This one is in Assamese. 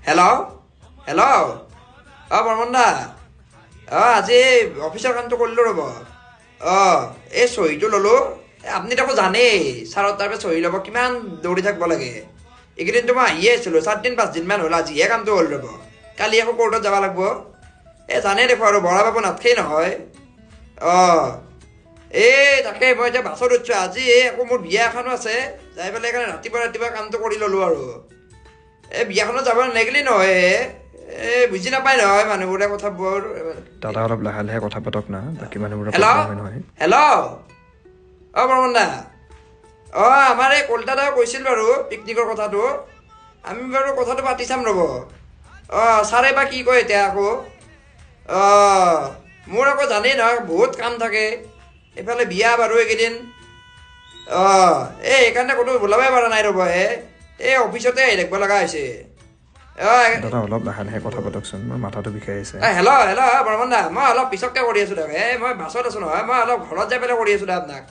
হেল্ল' হেল্ল' বৰ্মন দা আজি অফিচৰ কামটো কৰিলোঁ ৰ'ব এই চহীটো ল'লোঁ আপুনি দেখোন জানেই ছাৰৰ তাৰপৰা চহী ল'ব কিমান দৌৰি থাকিব লাগে এইকেইদিনতো মই আহিয়ে আছিলোঁ 4-5 দিনমান হ'ল আজিহে কামটো হ'ল ৰ'ব কালি আকৌ কোৰ্টত যাব লাগিব জানেই দেখোন আৰু বৰা বাবু নাথাকেই নহয় তাকে মই এতিয়া বাছত উঠিছোঁ আজি আকৌ মোৰ বিয়া এখনো আছে যাই পেলাই সেইকাৰণে ৰাতিপুৱা কামটো কৰি ল'লোঁ আৰু বিয়াখনত যাব নেগিলি নহয় বুজি নাপায় নহয় মানুহবোৰে কথাবোৰ দাদা অলপ লাহে লাহে কথা পাতক না বাকী মানুহবোৰৰ হেল্ল' প্ৰব্লেম হয় নহয় হেল্ল' বৰ্মন দা আমাৰ এই কলিতাদাও কৈছিল বাৰু পিকনিকৰ কথাটো আমি বাৰু কথাটো পাতি চাম ৰ'ব ছাৰে বা কি কয় এতিয়া আকৌ মোৰ আকৌ জানেই নহয় বহুত কাম থাকে এইফালে বিয়া বাৰু এইকেইদিন সেইকাৰণে ক'তো ওলাবই পৰা নাই ৰ'ব এই অফিচতে আহি থাকিব লগা হৈছে দাদা অলপ লাহে লাহে কথা পাতকচোন মোৰ মাথাটো বিষাই আছে হেল্ল' বৰ্মন দা মই অলপ পিছতকৈ কৰি আছোঁ দিয়ক মই বাছত আছোঁ নহয় মই অলপ ঘৰত যাই পেলাই কৰি আছোঁ দা আপোনাক